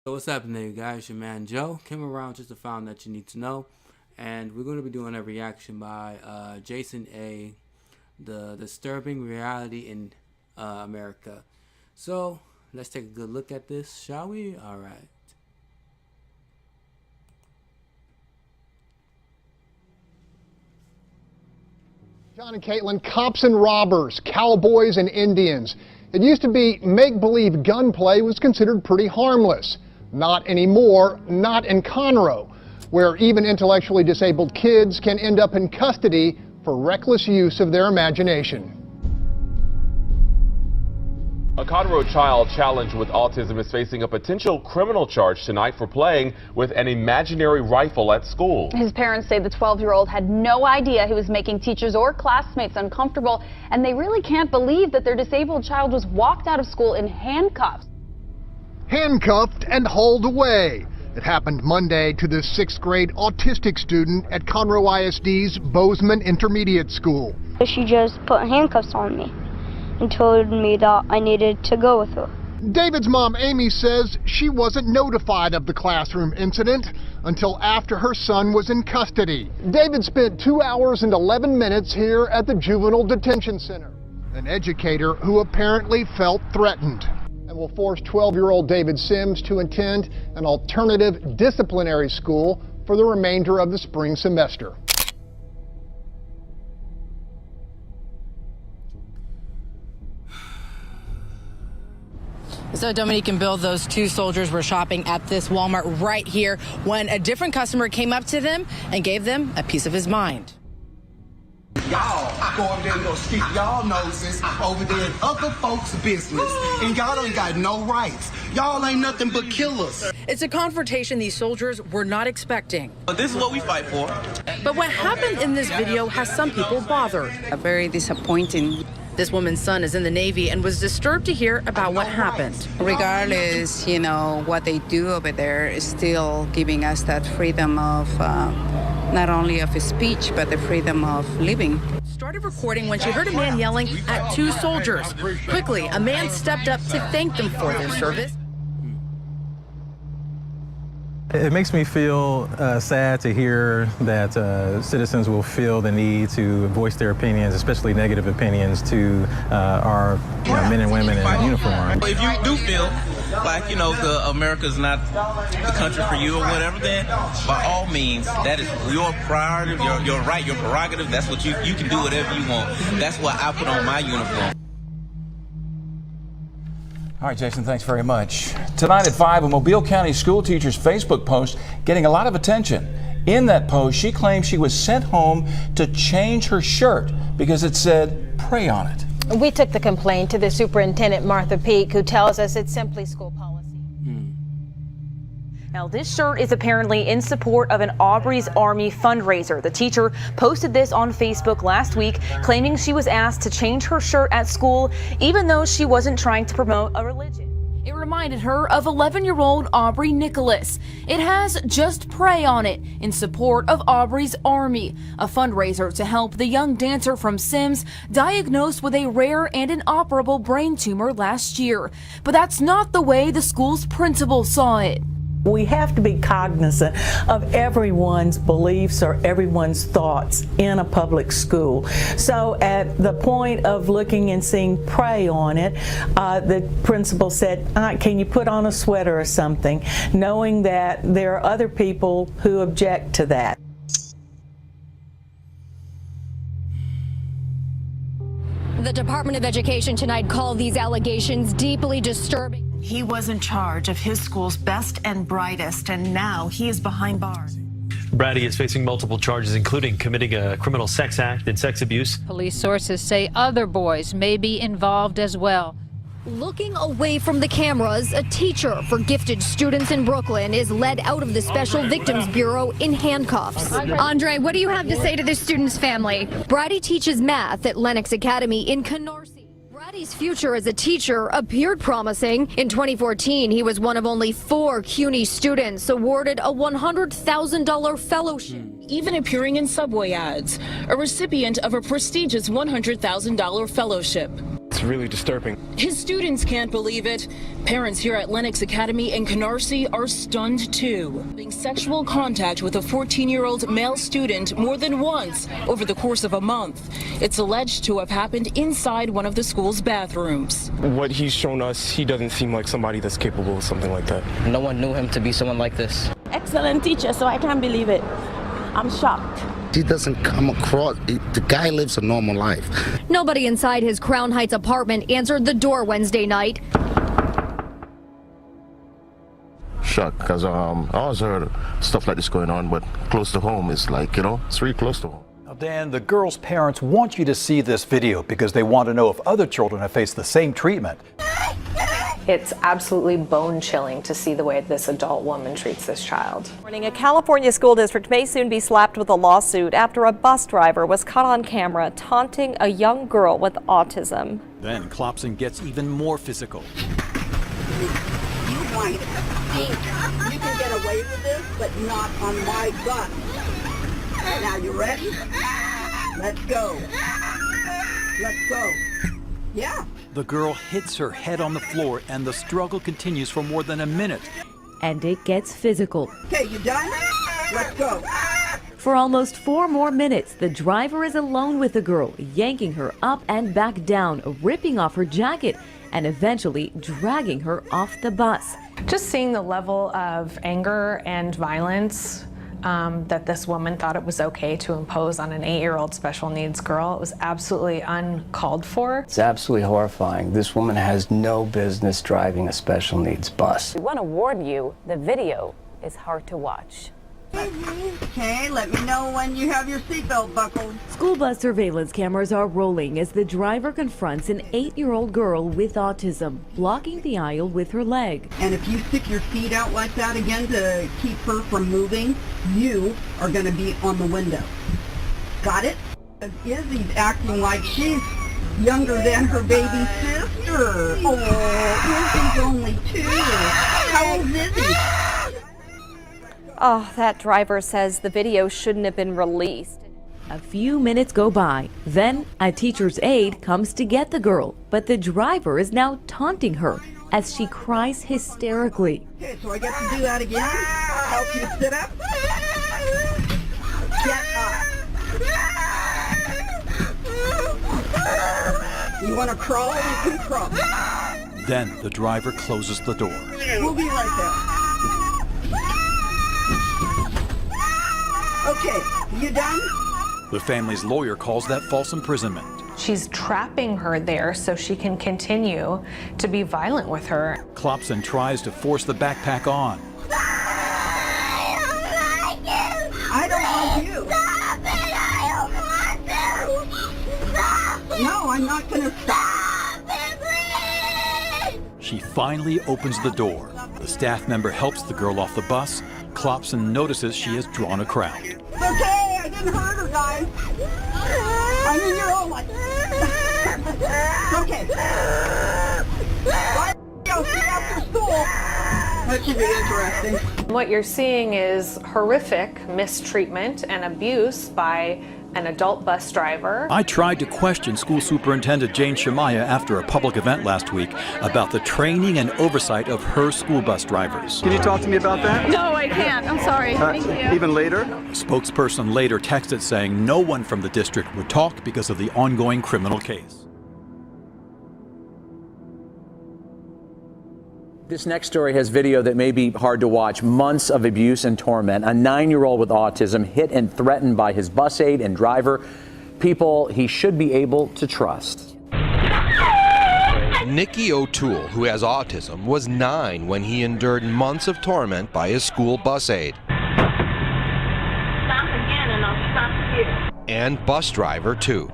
So what's happening, guys? Your man Joe came around just to find that you need to know, and we're going to be doing a reaction by Jason A, the disturbing reality in America. So let's take a good look at this, shall we? All right. John and Caitlin, cops and robbers, cowboys and Indians. It used to be make-believe gunplay was considered pretty harmless. Not anymore, not in Conroe, where even intellectually disabled kids can end up in custody for reckless use of their imagination. A Conroe child challenged with autism is facing a potential criminal charge tonight for playing with an imaginary rifle at school. His parents say the 12-year-old had no idea he was making teachers or classmates uncomfortable, and they really can't believe that their disabled child was walked out of school in handcuffs. Handcuffed and hauled away. It happened Monday to the 6th grade autistic student at Conroe ISD's Bozeman Intermediate School. She just put handcuffs on me and told me that I needed to go with her. David's mom, Amy, says she wasn't notified of the classroom incident until after her son was in custody. David spent 2 hours and 11 minutes here at the Juvenile Detention Center. An educator who apparently felt threatened and will force 12-year-old David Sims to attend an alternative disciplinary school for the remainder of the spring semester. So Dominique and Bill, those two soldiers were shopping at this Walmart right here when a different customer came up to them and gave them a piece of his mind. Y'all go over there and go stick y'all noses over there in other folks' business, and y'all ain't got no rights. Y'all ain't nothing but killers. It's a confrontation these soldiers were not expecting. This is what we fight for. But what happened in this video has some people bothered. Very disappointing. This woman's son is in the Navy and was disturbed to hear about what happened. Regardless, what they do over there is still giving us that freedom of not only of speech, but the freedom of living. Started recording when she heard a man yelling at two soldiers. Quickly, a man stepped up to thank them for their service. It makes me feel sad to hear that citizens will feel the need to voice their opinions, especially negative opinions, to our men and women in uniform. If you do feel like, America's not the country for you or whatever, then by all means, that is your prerogative, your right, your prerogative. That's what you can do whatever you want. That's what I put on my uniform. All right, Jason, thanks very much. Tonight at 5, a Mobile County school teacher's Facebook post getting a lot of attention. In that post, she claims she was sent home to change her shirt because it said, "Pray on it." We took the complaint to the superintendent, Martha Peak, who tells us it's simply school policy. Now, this shirt is apparently in support of an Aubrey's Army fundraiser. The teacher posted this on Facebook last week, claiming she was asked to change her shirt at school, even though she wasn't trying to promote a religion. It reminded her of 11-year-old Aubrey Nicholas. It has "Just Pray on it" in support of Aubrey's Army, a fundraiser to help the young dancer from Sims diagnosed with a rare and inoperable brain tumor last year. But that's not the way the school's principal saw it. We have to be cognizant of everyone's beliefs or everyone's thoughts in a public school. So at the point of looking and seeing "Pray on it," the principal said, "Can you put on a sweater or something?" knowing that there are other people who object to that. The Department of Education tonight called these allegations deeply disturbing. He was in charge of his school's best and brightest, and now he is behind bars. Brady is facing multiple charges, including committing a criminal sex act and sex abuse. Police sources say other boys may be involved as well. Looking away from the cameras, a teacher for gifted students in Brooklyn is led out of the Special Victims Bureau in handcuffs. Andre, what do you have to say to this student's family? Brady teaches math at Lenox Academy in Canarsie. Brady's future as a teacher appeared promising. In 2014, he was one of only 4 CUNY students awarded a $100,000 fellowship. Even appearing in subway ads, a recipient of a prestigious $100,000 fellowship. It's really disturbing. His students can't believe it. Parents here at Lennox Academy in Canarsie are stunned too. Having sexual contact with a 14-year-old male student more than once over the course of a month. It's alleged to have happened inside one of the school's bathrooms. What he's shown us, he doesn't seem like somebody that's capable of something like that. No one knew him to be someone like this. Excellent teacher, so I can't believe it. I'm shocked. He doesn't come across, the guy lives a normal life. Nobody inside his Crown Heights apartment answered the door Wednesday night. Shocked, because I always heard stuff like this going on, but close to home is like, it's really close to home. Now, Dan, the girl's parents want you to see this video because they want to know if other children have faced the same treatment. It's absolutely bone-chilling to see the way this adult woman treats this child. A California school district may soon be slapped with a lawsuit after a bus driver was caught on camera taunting a young girl with autism. Then Klopson gets even more physical. You whine. You can get away with this, but not on my bus. Now you ready? Let's go. Let's go. Yeah. The girl hits her head on the floor and the struggle continues for more than a minute. And it gets physical. Okay, you done? Let's go. For almost 4 more minutes, the driver is alone with the girl, yanking her up and back down, ripping off her jacket, and eventually dragging her off the bus. Just seeing the level of anger and violence that this woman thought it was okay to impose on an 8-year-old special needs girl, it was absolutely uncalled for. It's absolutely horrifying. This woman has no business driving a special needs bus. We want to warn you, the video is hard to watch. Okay, let me know when you have your seatbelt buckled. School bus surveillance cameras are rolling as the driver confronts an 8-year-old girl with autism, blocking the aisle with her leg. And if you stick your feet out like that again to keep her from moving, you are going to be on the window. Got it? Izzy's acting like she's younger than her baby sister. Oh, Izzy's only 2. How old is Izzy? Oh, that driver says the video shouldn't have been released. A few minutes go by. Then a teacher's aide comes to get the girl, but the driver is now taunting her as she cries hysterically. Okay, so I get to do that again. Help you sit up. Get up. You want to crawl? You can crawl. Then the driver closes the door. We'll be right there. Okay, you done? The family's lawyer calls that false imprisonment. She's trapping her there so she can continue to be violent with her. Klopson tries to force the backpack on. I don't want you. Stop it, I don't want to. No, I'm not going to stop it, please. She finally opens the door. The staff member helps the girl off the bus. Klopson notices she has drawn a crowd. It's okay, I didn't hurt her, guys. I'm in your own life. Okay. I'll see you after school. That should be interesting. What you're seeing is horrific mistreatment and abuse by an adult bus driver. I tried to question School Superintendent Jane Shemaya after a public event last week about the training and oversight of her school bus drivers. Can you talk to me about that? No, I can't. I'm sorry. Thank you. Even later? Spokesperson later texted saying no one from the district would talk because of the ongoing criminal case. This next story has video that may be hard to watch. Months of abuse and torment. A 9-year-old with autism hit and threatened by his bus aide and driver, people he should be able to trust. Nikki O'Toole, who has autism, was 9 when he endured months of torment by his school bus aide. Stop again and I'll stop here. And bus driver, too.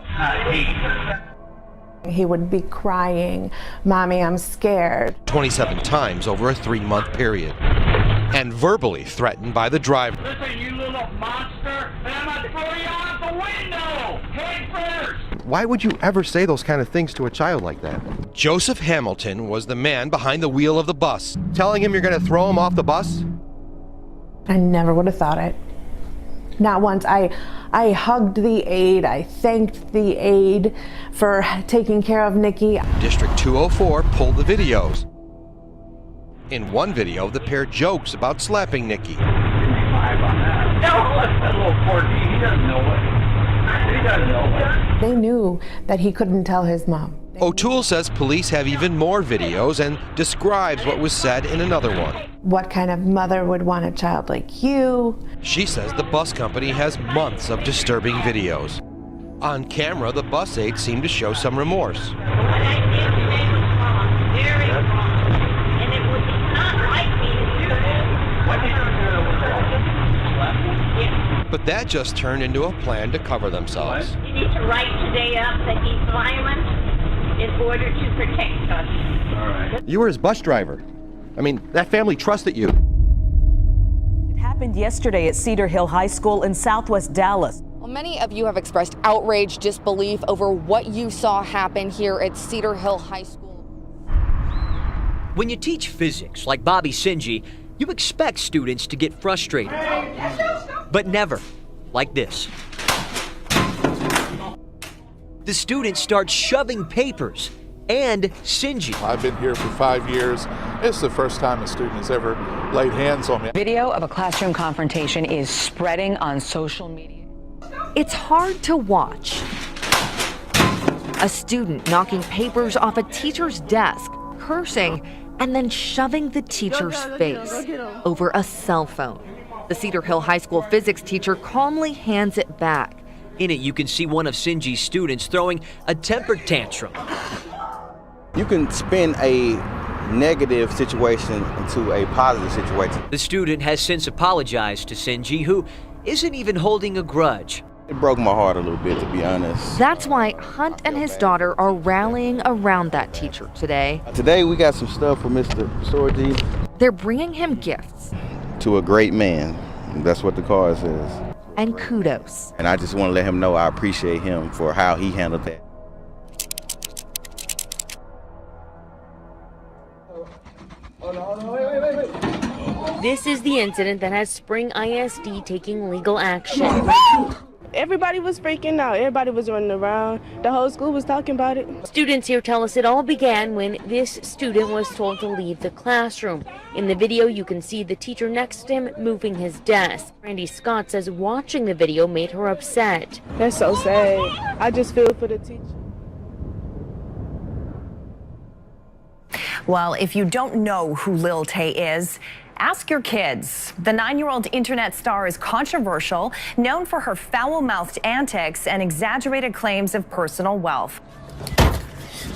He would be crying, "Mommy, I'm scared." 27 times over a 3-month period. And verbally threatened by the driver. Listen, you little monster, and I'm going to throw you out the window! Head first! Why would you ever say those kind of things to a child like that? Joseph Hamilton was the man behind the wheel of the bus. Telling him you're going to throw him off the bus? I never would have thought it. Not once. I hugged the aide. I thanked the aide for taking care of Nikki. District 204 pulled the videos. In one video, the pair jokes about slapping Nikki. No, that little 14, he doesn't know it. He doesn't know it. They knew that he couldn't tell his mom. O'Toole says police have even more videos and describes what was said in another one. What kind of mother would want a child like you? She says the bus company has months of disturbing videos. On camera, the bus aide seemed to show some remorse. But that just turned into a plan to cover themselves. You need to write today up that he's violent in order to protect us. All right. You were his bus driver. I mean, that family trusted you. It happened yesterday at Cedar Hill High School in Southwest Dallas. Well, many of you have expressed outrage, disbelief over what you saw happen here at Cedar Hill High School. When you teach physics, like Bobby Sinji, you expect students to get frustrated. But never like this. The students start shoving papers and Sinji. I've been here for 5 years. It's the first time a student has ever laid hands on me. Video of a classroom confrontation is spreading on social media. It's hard to watch. A student knocking papers off a teacher's desk, cursing, and then shoving the teacher's face over a cell phone. The Cedar Hill High School physics teacher calmly hands it back. In it, you can see one of Sinji's students throwing a temper tantrum. You can spin a negative situation into a positive situation. The student has since apologized to Sinji, who isn't even holding a grudge. It broke my heart a little bit, to be honest. That's why Hunt and his daughter are rallying around that teacher today. Today we got some stuff for Mr. Sorgi. They're bringing him gifts. To a great man. That's what the card says. And kudos. And I just want to let him know I appreciate him for how he handled that. This is the incident that has Spring ISD taking legal action. Everybody was freaking out. Everybody was running around. The whole school was talking about it. Students here tell us it all began when this student was told to leave the classroom. In the video, you can see the teacher next to him moving his desk. Randy Scott says watching the video made her upset. That's so sad. I just feel for the teacher. Well, if you don't know who Lil Tay is, ask your kids. The 9-year-old internet star is controversial, known for her foul-mouthed antics and exaggerated claims of personal wealth.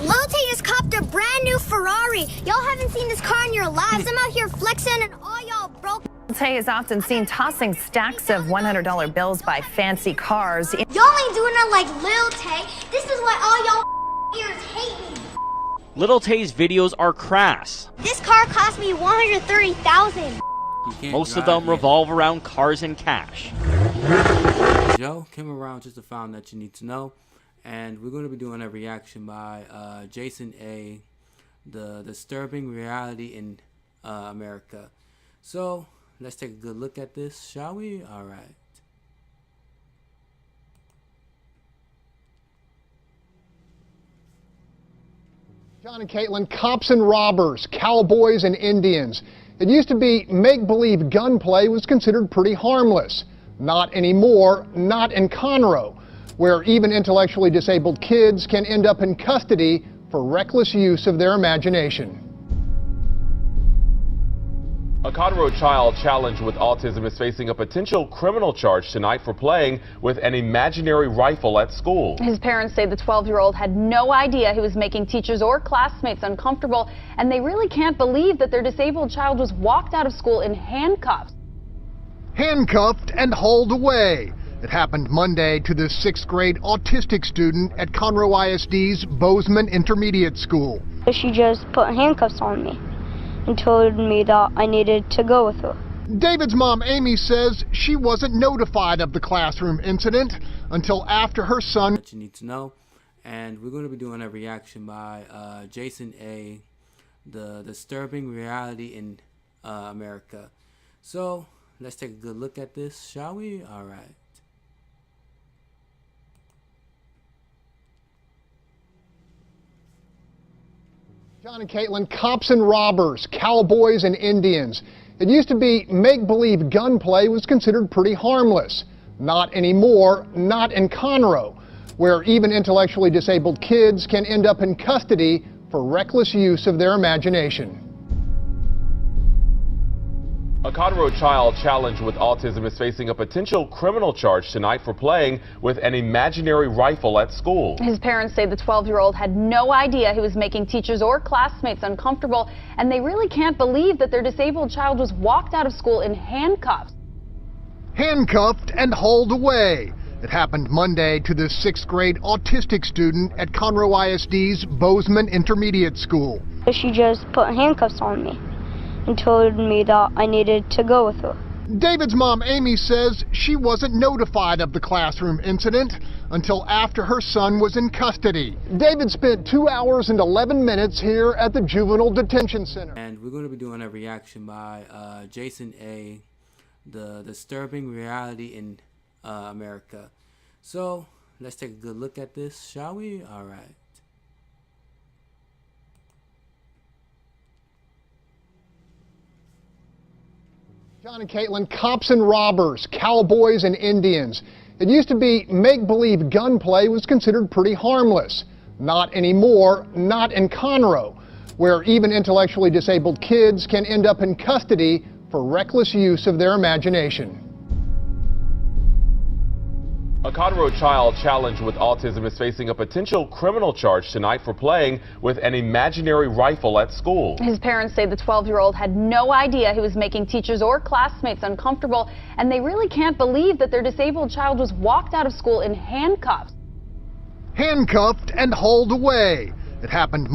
Lil Tay just copped a brand new Ferrari. Y'all haven't seen this car in your lives. I'm out here flexing and all y'all broke. Lil Tay is often seen tossing stacks of $100 bills by fancy cars. Y'all ain't doing it like Lil Tay. This is why all y'all ears hate me. Lil Tay's videos are crass. This car cost me $130,000. Most of them revolve around cars and cash. Joe came around just to find that you need to know, and we're going to be doing a reaction by Jason A. The disturbing reality in America. So let's take a good look at this, shall we? All right. John and Caitlin, cops and robbers, cowboys and Indians. It used to be make-believe gunplay was considered pretty harmless. Not anymore, not in Conroe, where even intellectually disabled kids can end up in custody for reckless use of their imagination. A Conroe child challenged with autism is facing a potential criminal charge tonight for playing with an imaginary rifle at school. His parents say the 12-year-old had no idea he was making teachers or classmates uncomfortable, and they really can't believe that their disabled child was walked out of school in handcuffs. Handcuffed and hauled away. It happened Monday to the 6th grade autistic student at Conroe ISD's Bozeman Intermediate School. She just put handcuffs on me and told me that I needed to go with her. David's mom, Amy, says she wasn't notified of the classroom incident until after her son. That you need to know, and we're going to be doing a reaction by Jason A. The disturbing reality in America. So let's take a good look at this, shall we? All right. John and Caitlin, cops and robbers, cowboys and Indians. It used to be make-believe gunplay was considered pretty harmless. Not anymore, not in Conroe, where even intellectually disabled kids can end up in custody for reckless use of their imagination. A Conroe child challenged with autism is facing a potential criminal charge tonight for playing with an imaginary rifle at school. His parents say the 12-year-old had no idea he was making teachers or classmates uncomfortable, and they really can't believe that their disabled child was walked out of school in handcuffs. Handcuffed and hauled away. It happened Monday to the 6th grade autistic student at Conroe ISD's Bozeman Intermediate School. She just put handcuffs on me and told me that I needed to go with her. David's mom, Amy, says she wasn't notified of the classroom incident until after her son was in custody. David spent 2 hours and 11 minutes here at the Juvenile Detention Center. And we're going to be doing a reaction by Jason A., the disturbing reality in America. So let's take a good look at this, shall we? All right. John and Caitlin, cops and robbers, cowboys and Indians. It used to be make-believe gunplay was considered pretty harmless. Not anymore, not in Conroe, where even intellectually disabled kids can end up in custody for reckless use of their imagination. A Conroe child challenged with autism is facing a potential criminal charge tonight for playing with an imaginary rifle at school. His parents say the 12-year-old had no idea he was making teachers or classmates uncomfortable, and they really can't believe that their disabled child was walked out of school in handcuffs. Handcuffed and hauled away. It happened